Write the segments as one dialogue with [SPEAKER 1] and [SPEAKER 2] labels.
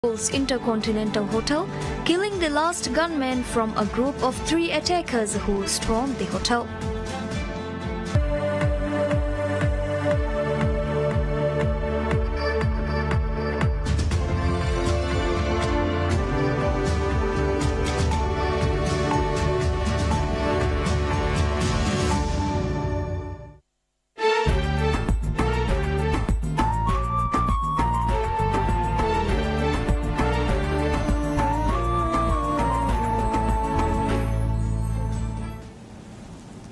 [SPEAKER 1] Intercontinental Hotel, killing the last gunman from a group of 3 attackers who stormed the hotel.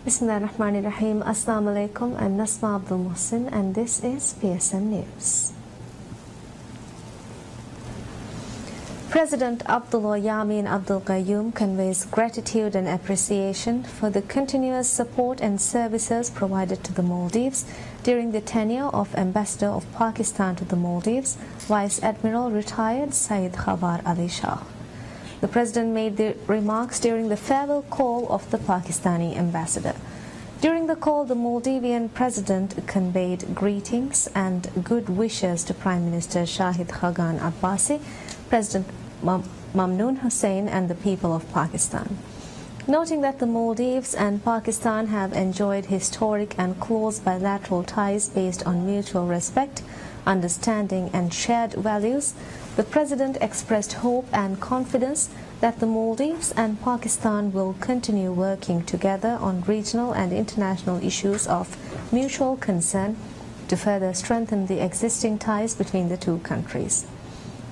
[SPEAKER 2] Bismillahirrahmanirrahim. Assalamu alaikum. I'm Nasma Abdul Mohsin and this is PSM News. President Abdullah Yamin Abdul Qayyum conveys gratitude and appreciation for the continuous support and services provided to the Maldives during the tenure of Ambassador of Pakistan to the Maldives, Vice Admiral retired Syed Khabar Ali Shah. The President made the remarks during the farewell call of the Pakistani ambassador. During the call, the Maldivian President conveyed greetings and good wishes to Prime Minister Shahid Khagan Abbasi, President Mamnoon Hussain and the people of Pakistan. Noting that the Maldives and Pakistan have enjoyed historic and close bilateral ties based on mutual respect, understanding and shared values, the President expressed hope and confidence that the Maldives and Pakistan will continue working together on regional and international issues of mutual concern to further strengthen the existing ties between the two countries.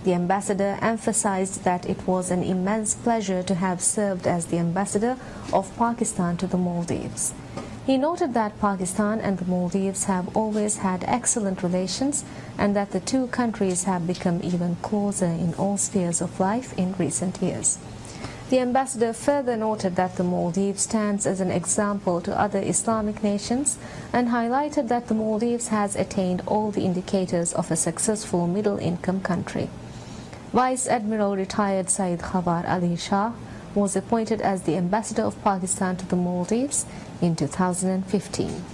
[SPEAKER 2] The ambassador emphasized that it was an immense pleasure to have served as the ambassador of Pakistan to the Maldives. He noted that Pakistan and the Maldives have always had excellent relations and that the two countries have become even closer in all spheres of life in recent years. The ambassador further noted that the Maldives stands as an example to other Islamic nations and highlighted that the Maldives has attained all the indicators of a successful middle-income country. Vice Admiral retired Syed Khabar Ali Shah was appointed as the ambassador of Pakistan to the Maldives in 2015.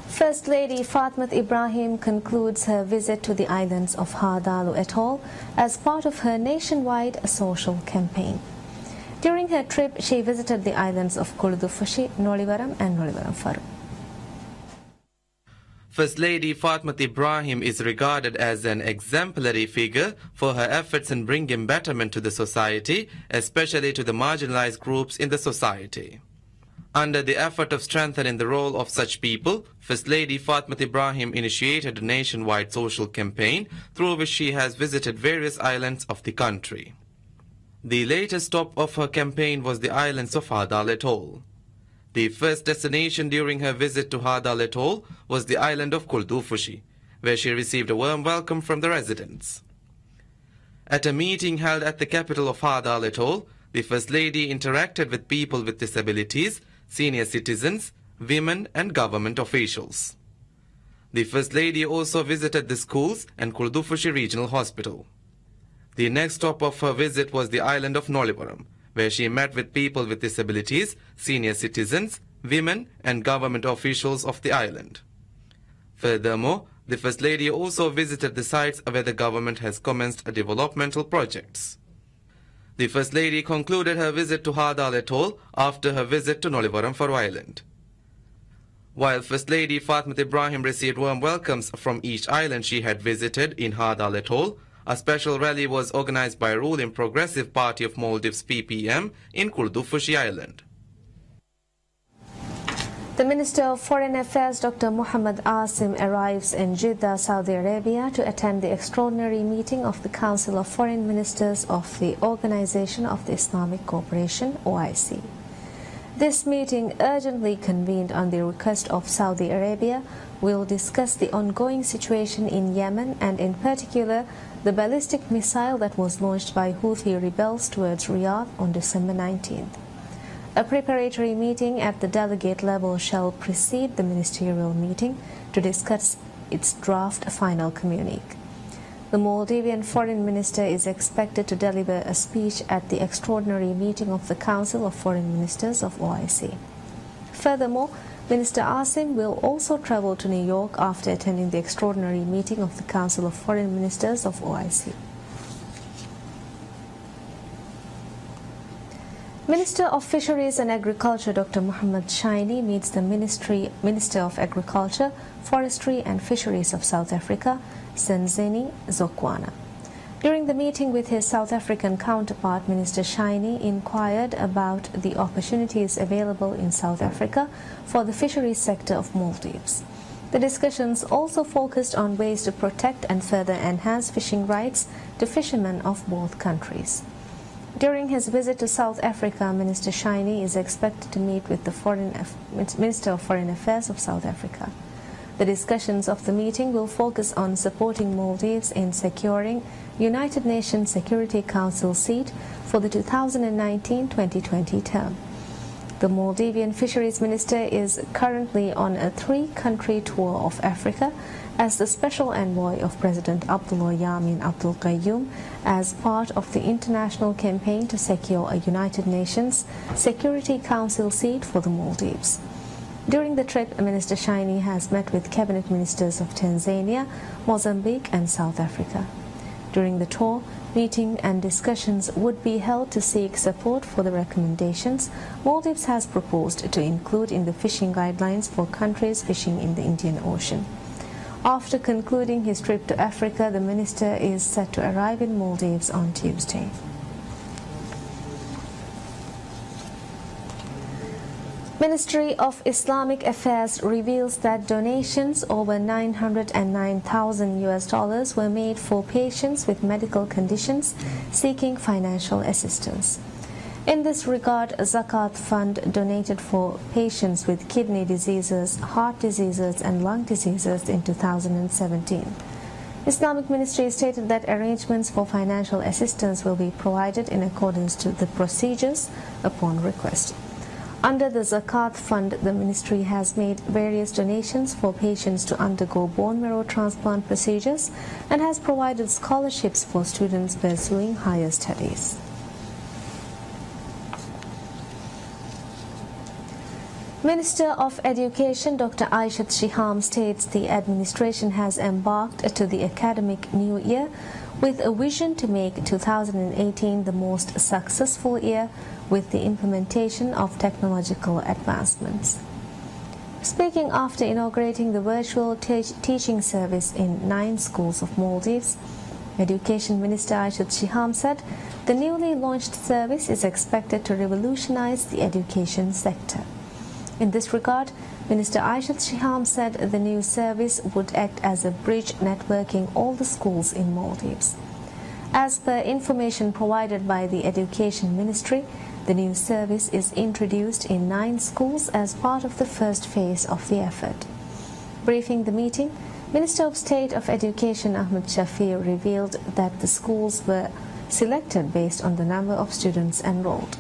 [SPEAKER 2] First Lady Fatma Ibrahim concludes her visit to the islands of Hadalu Atoll as part of her nationwide social campaign. During her trip, she visited the islands of Kurdufushi, Nolivaram and Nolivaram Faru.
[SPEAKER 3] First Lady Fatma Ibrahim is regarded as an exemplary figure for her efforts in bringing betterment to the society, especially to the marginalized groups in the society. Under the effort of strengthening the role of such people, First Lady Fatma Ibrahim initiated a nationwide social campaign through which she has visited various islands of the country. The latest stop of her campaign was the islands of Hadal Atoll. The first destination during her visit to Hadal Atoll was the island of Kurdufushi, where she received a warm welcome from the residents. At a meeting held at the capital of Hadal Atoll, the First Lady interacted with people with disabilities, senior citizens, women and government officials. The First Lady also visited the schools and Kurdufushi Regional Hospital. The next stop of her visit was the island of Nolivaram, where she met with people with disabilities, senior citizens, women and government officials of the island. Furthermore, the First Lady also visited the sites where the government has commenced developmental projects. The First Lady concluded her visit to Hadal Atoll after her visit to Nolivaram Faru Island. While First Lady Fatma Ibrahim received warm welcomes from each island she had visited in Hadal Atoll, a special rally was organized by ruling Progressive Party of Maldives PPM in Kurdufushi Island.
[SPEAKER 2] The Minister of Foreign Affairs Dr. Muhammad Asim arrives in Jeddah, Saudi Arabia to attend the extraordinary meeting of the Council of Foreign Ministers of the Organization of the Islamic Cooperation (OIC). This meeting, urgently convened on the request of Saudi Arabia, will discuss the ongoing situation in Yemen and in particular the ballistic missile that was launched by Houthi rebels towards Riyadh on December 19th. A preparatory meeting at the delegate level shall precede the ministerial meeting to discuss its draft final communique. The Maldivian Foreign Minister is expected to deliver a speech at the extraordinary meeting of the Council of Foreign Ministers of OIC. Furthermore, Minister Asim will also travel to New York after attending the extraordinary meeting of the Council of Foreign Ministers of OIC. Minister of Fisheries and Agriculture Dr. Muhammad Shaini meets the Minister of Agriculture, Forestry and Fisheries of South Africa, Senzeni Zokwana. During the meeting with his South African counterpart, Minister Shaini inquired about the opportunities available in South Africa for the fisheries sector of Maldives. The discussions also focused on ways to protect and further enhance fishing rights to fishermen of both countries. During his visit to South Africa, Minister Shaini is expected to meet with the Minister of Foreign Affairs of South Africa. The discussions of the meeting will focus on supporting Maldives in securing United Nations Security Council seat for the 2019-2020 term. The Maldivian Fisheries Minister is currently on a 3-country tour of Africa as the special envoy of President Abdullah Yamin Abdul Qayyum as part of the international campaign to secure a United Nations Security Council seat for the Maldives. During the trip, Minister Shaini has met with cabinet ministers of Tanzania, Mozambique and South Africa. During the tour, meeting and discussions would be held to seek support for the recommendations Maldives has proposed to include in the fishing guidelines for countries fishing in the Indian Ocean. After concluding his trip to Africa, the minister is set to arrive in Maldives on Tuesday. Ministry of Islamic Affairs reveals that donations over $909,000 were made for patients with medical conditions seeking financial assistance. In this regard, a Zakat fund donated for patients with kidney diseases, heart diseases and lung diseases in 2017. Islamic Ministry stated that arrangements for financial assistance will be provided in accordance to the procedures upon request. Under the Zakat Fund, the Ministry has made various donations for patients to undergo bone marrow transplant procedures and has provided scholarships for students pursuing higher studies. Minister of Education Dr. Aishat Shiham states the administration has embarked to the academic new year with a vision to make 2018 the most successful year with the implementation of technological advancements. Speaking after inaugurating the virtual teaching service in 9 schools of Maldives, Education Minister Aishat Shiham said the newly launched service is expected to revolutionize the education sector. In this regard, Minister Aishat Shiham said the new service would act as a bridge networking all the schools in Maldives. As per information provided by the Education Ministry, the new service is introduced in 9 schools as part of the first phase of the effort. Briefing the meeting, Minister of State of Education Ahmed Shafir revealed that the schools were selected based on the number of students enrolled.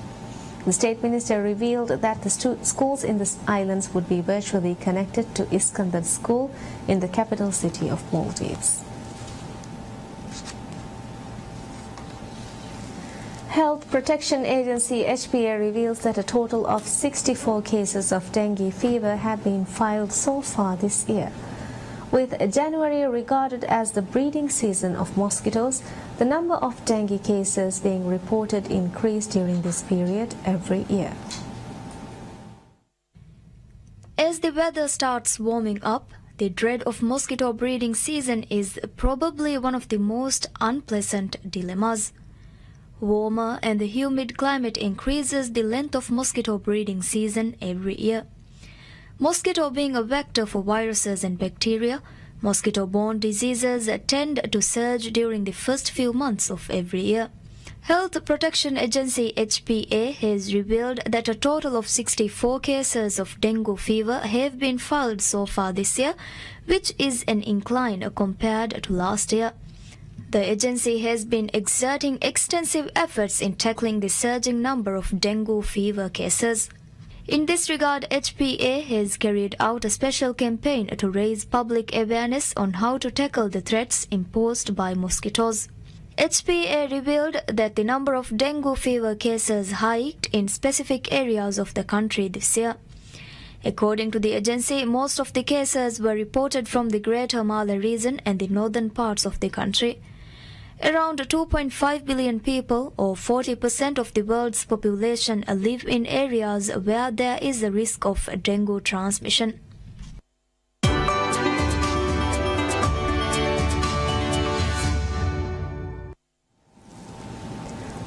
[SPEAKER 2] The State Minister revealed that the schools in the islands would be virtually connected to Iskandar School in the capital city of Maldives. Health Protection Agency HPA reveals that a total of 64 cases of dengue fever have been filed so far this year. With January regarded as the breeding season of mosquitoes, the number of dengue cases being reported increased during this period every year.
[SPEAKER 1] As the weather starts warming up, the dread of mosquito breeding season is probably one of the most unpleasant dilemmas. Warmer and the humid climate increases the length of mosquito breeding season every year. Mosquito being a vector for viruses and bacteria, mosquito-borne diseases tend to surge during the first few months of every year. Health Protection Agency HPA has revealed that a total of 64 cases of dengue fever have been filed so far this year, which is an incline compared to last year. The agency has been exerting extensive efforts in tackling the surging number of dengue fever cases. In this regard, HPA has carried out a special campaign to raise public awareness on how to tackle the threats imposed by mosquitoes. HPA revealed that the number of dengue fever cases hiked in specific areas of the country this year. According to the agency, most of the cases were reported from the Greater Mala region and the northern parts of the country. Around 2.5 billion people, or 40% of the world's population, live in areas where there is a risk of dengue transmission.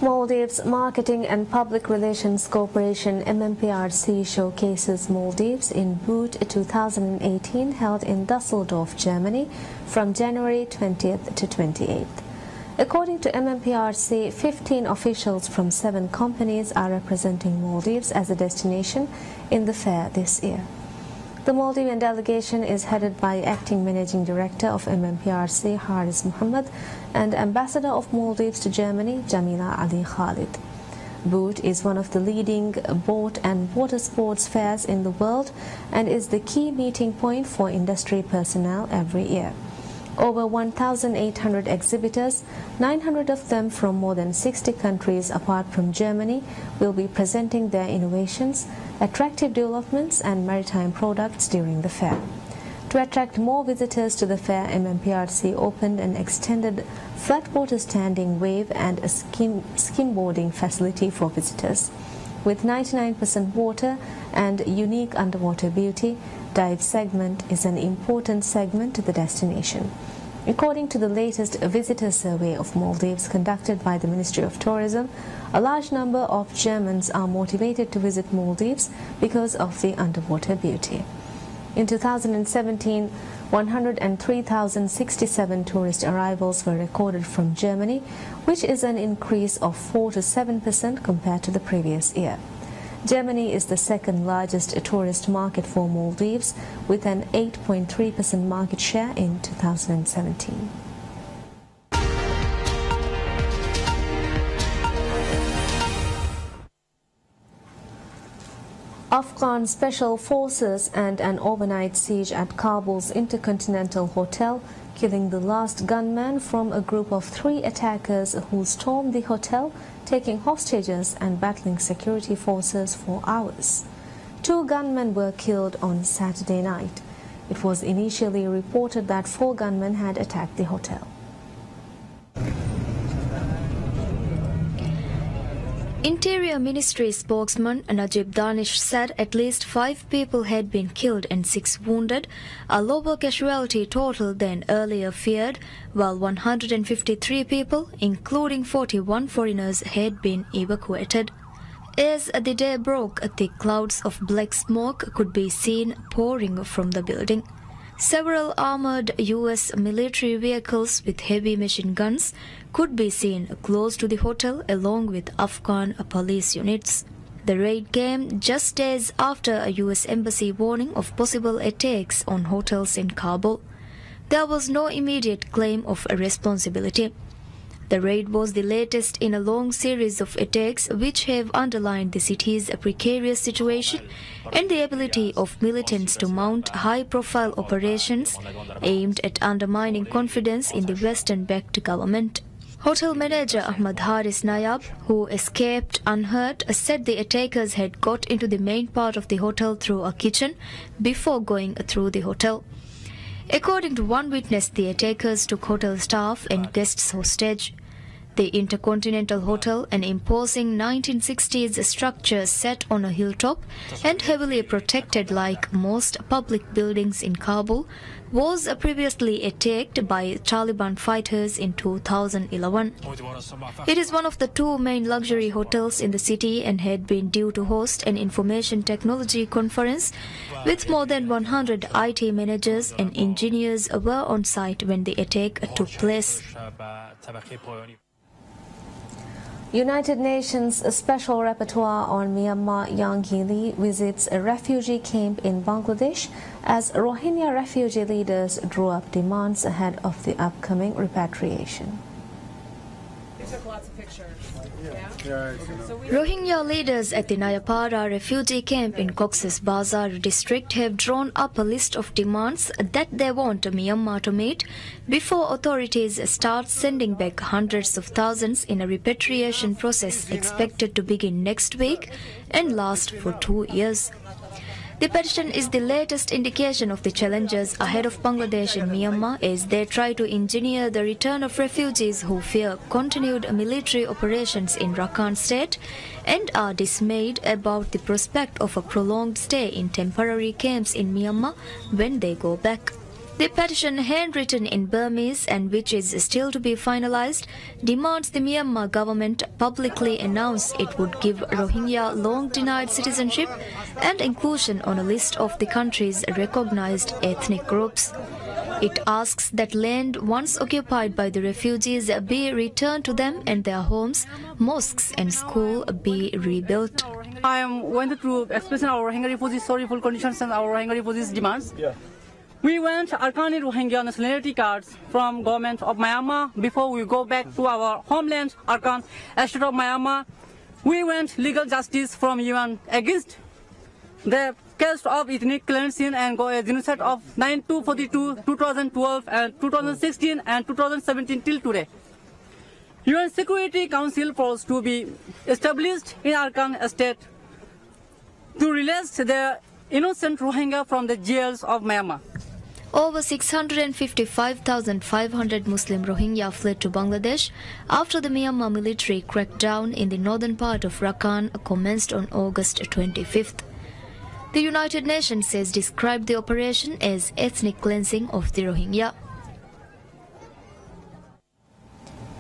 [SPEAKER 2] Maldives Marketing and Public Relations Corporation MMPRC showcases Maldives in Boot 2018 held in Dusseldorf, Germany from January 20th to 28th. According to MMPRC, 15 officials from 7 companies are representing Maldives as a destination in the fair this year. The Maldivian delegation is headed by Acting Managing Director of MMPRC Haris Muhammad and Ambassador of Maldives to Germany Jamila Ali Khalid. Boot is one of the leading boat and water sports fairs in the world and is the key meeting point for industry personnel every year. Over 1,800 exhibitors, 900 of them from more than 60 countries apart from Germany, will be presenting their innovations, attractive developments and maritime products during the fair. To attract more visitors to the fair, MMPRC opened an extended flatwater standing wave and a skimboarding facility for visitors. With 99% water and unique underwater beauty, dive segment is an important segment to the destination. According to the latest visitor survey of Maldives conducted by the Ministry of Tourism, a large number of Germans are motivated to visit Maldives because of the underwater beauty. In 2017, 103,067 tourist arrivals were recorded from Germany, which is an increase of 4 to 7% compared to the previous year. Germany is the second largest tourist market for Maldives, with an 8.3% market share in 2017. Afghan special forces and an overnight siege at Kabul's Intercontinental Hotel, killing the last gunman from a group of 3 attackers who stormed the hotel, taking hostages and battling security forces for hours. 2 gunmen were killed on Saturday night. It was initially reported that 4 gunmen had attacked the hotel.
[SPEAKER 1] Interior Ministry spokesman Najib Danish said at least 5 people had been killed and 6 wounded, a lower casualty total than earlier feared, while 153 people, including 41 foreigners, had been evacuated. As the day broke, thick clouds of black smoke could be seen pouring from the building. Several armored U.S. military vehicles with heavy machine guns could be seen close to the hotel along with Afghan police units. The raid came just days after a U.S. embassy warning of possible attacks on hotels in Kabul. There was no immediate claim of responsibility. The raid was the latest in a long series of attacks which have underlined the city's precarious situation and the ability of militants to mount high-profile operations aimed at undermining confidence in the Western-backed government. Hotel manager Ahmad Haris Nayab, who escaped unhurt, said the attackers had got into the main part of the hotel through a kitchen before going through the hotel. According to one witness, the attackers took hotel staff and guests hostage. The Intercontinental Hotel, an imposing 1960s structure set on a hilltop and heavily protected like most public buildings in Kabul, was previously attacked by Taliban fighters in 2011. It is one of the 2 main luxury hotels in the city and had been due to host an information technology conference with more than 100 IT managers and engineers were on site when the attack took place.
[SPEAKER 2] United Nations Special Rapporteur on Myanmar Yang Hee visits a refugee camp in Bangladesh as Rohingya refugee leaders drew up demands ahead of the upcoming repatriation.
[SPEAKER 4] They took lots of pictures.
[SPEAKER 1] Rohingya leaders at the Nayapara refugee camp in Cox's Bazar district have drawn up a list of demands that they want Myanmar to meet before authorities start sending back hundreds of thousands in a repatriation process expected to begin next week and last for 2 years. The petition is the latest indication of the challenges ahead of Bangladesh and Myanmar as they try to engineer the return of refugees who fear continued military operations in Rakhine State and are dismayed about the prospect of a prolonged stay in temporary camps in Myanmar when they go back. The petition, handwritten in Burmese and which is still to be finalized, demands the Myanmar government publicly announce it would give Rohingya long-denied citizenship and inclusion on a list of the country's recognized ethnic groups. It asks that land once occupied by the refugees be returned to them and their homes, mosques and schools be rebuilt.
[SPEAKER 5] I am going to express our Rohingya refugees sorrowful conditions and our Rohingya refugees demands. We want Arkani Rohingya nationality cards from government of Myanmar before we go back to our homeland, Arkan, state of Myanmar. We want legal justice from UN against the case of ethnic cleansing and genocide of 1942, 2012, and 2016 and 2017 till today. UN Security Council force to be established in Arkan state to release the innocent Rohingya from the jails of Myanmar.
[SPEAKER 1] Over 655,500 Muslim Rohingya fled to Bangladesh after the Myanmar military crackdown in the northern part of Rakhine commenced on August 25th. The United Nations has described the operation as ethnic cleansing of the Rohingya.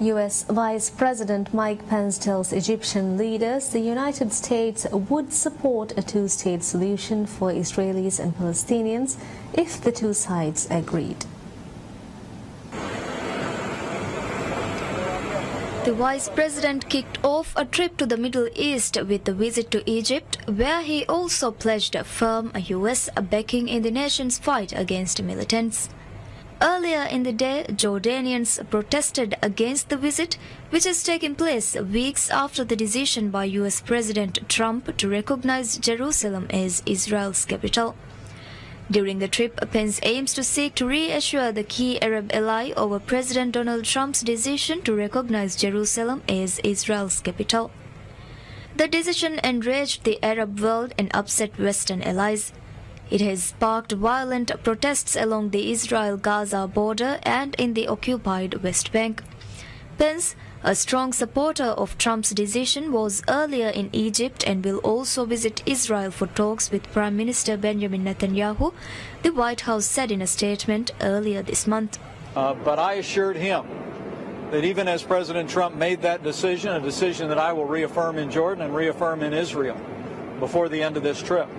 [SPEAKER 2] U.S. Vice President Mike Pence tells Egyptian leaders the United States would support a two-state solution for Israelis and Palestinians if the two sides agreed.
[SPEAKER 1] The Vice President kicked off a trip to the Middle East with a visit to Egypt, where he also pledged a firm U.S. backing in the nation's fight against militants. Earlier in the day, Jordanians protested against the visit, which has taken place weeks after the decision by U.S. President Trump to recognize Jerusalem as Israel's capital. During the trip, Pence aims to seek to reassure the key Arab ally over President Donald Trump's decision to recognize Jerusalem as Israel's capital. The decision enraged the Arab world and upset Western allies. It has sparked violent protests along the Israel-Gaza border and in the occupied West Bank. Pence, a strong supporter of Trump's decision, was earlier in Egypt and will also visit Israel for talks with Prime Minister Benjamin Netanyahu, the White House said in a statement earlier this month.
[SPEAKER 6] But I assured him that even as President Trump made that decision, a decision that I will reaffirm in Jordan and reaffirm in Israel before the end of this trip,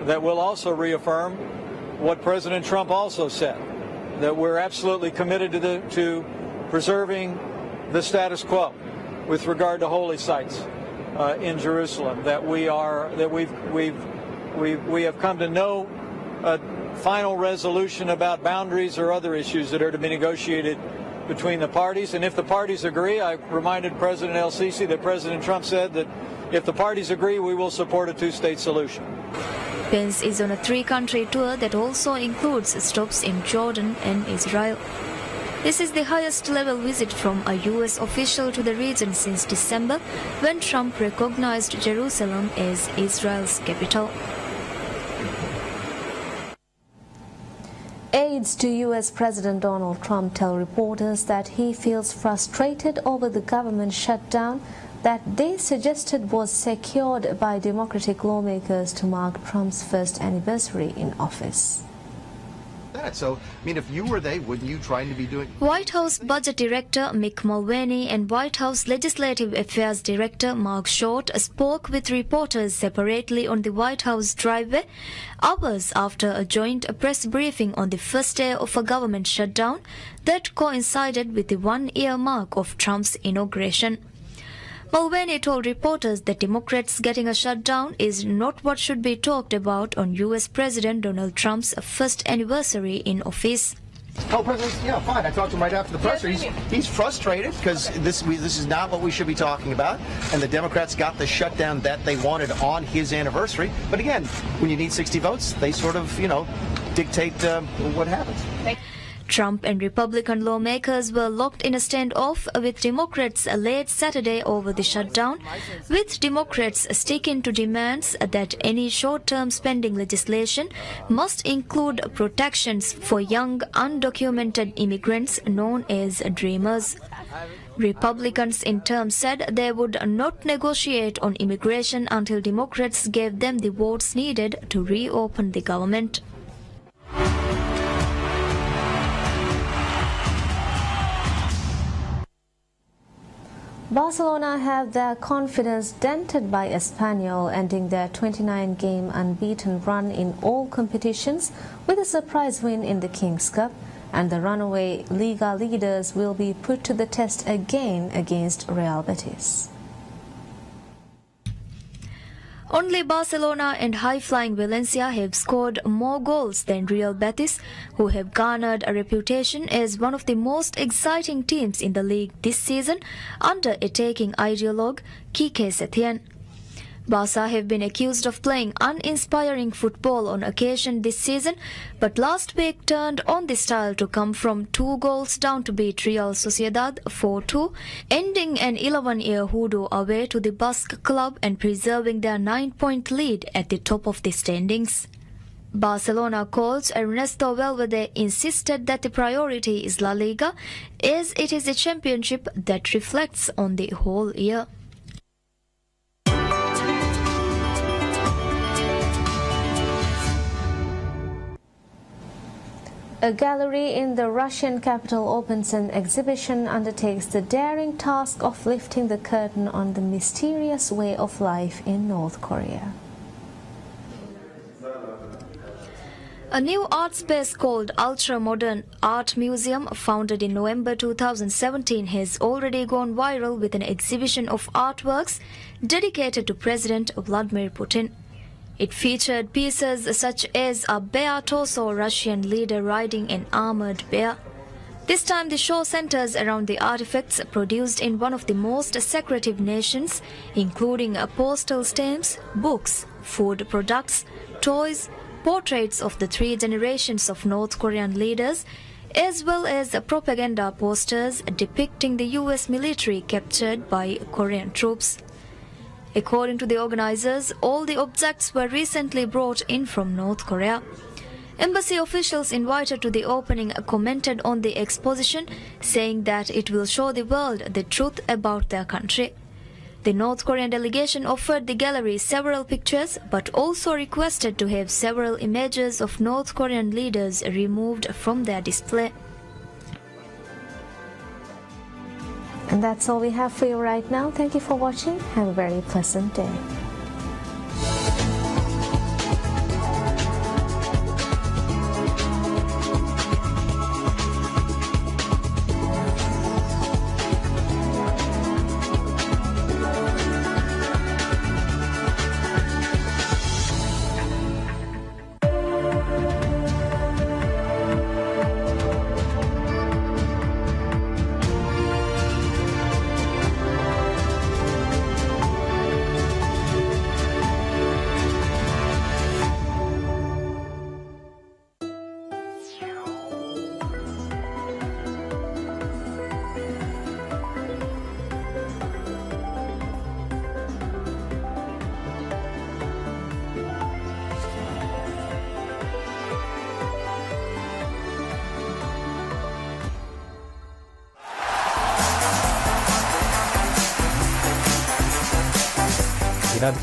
[SPEAKER 6] that we'll also reaffirm what President Trump also said, that we're absolutely committed to preserving the status quo with regard to holy sites in Jerusalem, that we have come to no final resolution about boundaries or other issues that are to be negotiated between the parties. And if the parties agree, I reminded President El-Sisi that President Trump said that if the parties agree, we will support a two-state solution.
[SPEAKER 1] Pence is on a three-country tour that also includes stops in Jordan and Israel. This is the highest-level visit from a U.S. official to the region since December, when Trump recognized Jerusalem as Israel's capital.
[SPEAKER 2] Aides to U.S. President Donald Trump tell reporters that he feels frustrated over the government shutdown that they suggested was secured by Democratic lawmakers to mark Trump's first anniversary in office.
[SPEAKER 7] So, I mean, if you were they, wouldn't you try to be doing...
[SPEAKER 1] White House Budget Director Mick Mulvaney and White House Legislative Affairs Director Mark Short spoke with reporters separately on the White House driveway hours after a joint press briefing on the first day of a government shutdown that coincided with the one-year mark of Trump's inauguration. Mulvaney told reporters that Democrats getting a shutdown is not what should be talked about on U.S. President Donald Trump's first anniversary in office.
[SPEAKER 7] Oh, President, yeah, fine. I talked to him right after the presser. He's frustrated because this is not what we should be talking about. And the Democrats got the shutdown that they wanted on his anniversary. But again, when you need 60 votes, they sort of, dictate what happens.
[SPEAKER 1] Trump and Republican lawmakers were locked in a standoff with Democrats late Saturday over the shutdown, with Democrats sticking to demands that any short-term spending legislation must include protections for young undocumented immigrants known as Dreamers. Republicans in turn said they would not negotiate on immigration until Democrats gave them the votes needed to reopen the government.
[SPEAKER 2] Barcelona have their confidence dented by Espanyol, ending their 29-game unbeaten run in all competitions with a surprise win in the Kings Cup, and the runaway Liga leaders will be put to the test again against Real Betis.
[SPEAKER 1] Only Barcelona and high-flying Valencia have scored more goals than Real Betis, who have garnered a reputation as one of the most exciting teams in the league this season under attacking ideologue Quique Setién. Barca have been accused of playing uninspiring football on occasion this season, but last week turned on the style to come from 2 goals down to beat Real Sociedad 4-2, ending an 11-year hoodoo away to the Basque club and preserving their 9-point lead at the top of the standings. Barcelona coach Ernesto Valverde insisted that the priority is La Liga, as it is a championship that reflects on the whole year.
[SPEAKER 2] A gallery in the Russian capital opens an exhibition undertakes the daring task of lifting the curtain on the mysterious way of life in North Korea.
[SPEAKER 1] A new art space called Ultra Modern Art Museum, founded in November 2017, has already gone viral with an exhibition of artworks dedicated to President Vladimir Putin. It featured pieces such as a bear torso Russian leader riding an armored bear. This time the show centers around the artifacts produced in one of the most secretive nations, including postal stamps, books, food products, toys, portraits of the 3 generations of North Korean leaders, as well as propaganda posters depicting the US military captured by Korean troops. According to the organizers, all the objects were recently brought in from North Korea. Embassy officials invited to the opening commented on the exposition, saying that it will show the world the truth about their country. The North Korean delegation offered the gallery several pictures, but also requested to have several images of North Korean leaders removed from their display.
[SPEAKER 2] And that's all we have for you right now. Thank you for watching. Have a very pleasant day.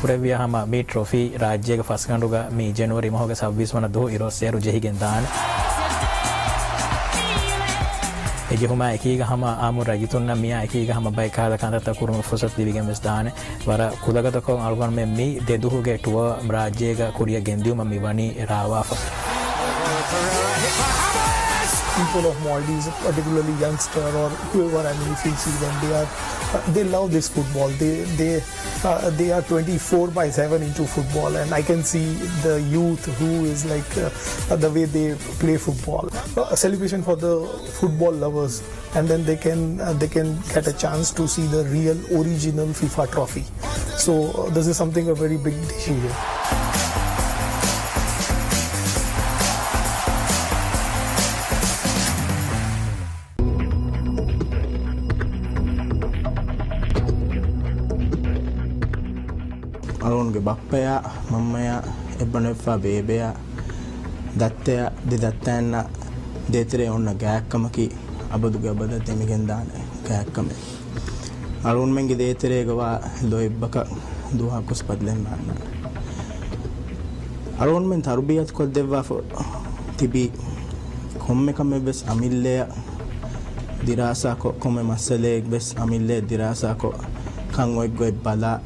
[SPEAKER 8] पुरेविया हम मी trophy राज्य का first कंडोगा मी जनवरी में होगा 26 मन 2 इरो sero जही गेंदान एजे हुमा एकीगा हम आमु राजितुन्ना मिया एकीगा हम बाइकाला कांदा तकुरु फुर्सत दिविगे मस्दान वरा खुदागा तको अलगन में मी देदु होगे टुवा राज्य का कुरिया गेंदियो मम्मी वानी रावाफ
[SPEAKER 9] People of Maldives, particularly youngster or whoever, I mean, if you see them, they love this football. They are 24/7 into football, and I can see the youth who is like the way they play football. A celebration for the football lovers, and then they can get a chance to see the real original FIFA trophy. So this is something a very big decision.
[SPEAKER 10] alunge bappaya mammaya ebbanefa bebeya dattaya didattanna detere onna gaakkamaki abaduge abada demigen daane gaakkame alun mengi detere gawa loibbaka duha kus padlen nanna alun men tarbiyat ko devwa tibi komme kame bes amille dirasa ko komme masale bes amille dirasa ko kan oy goy bala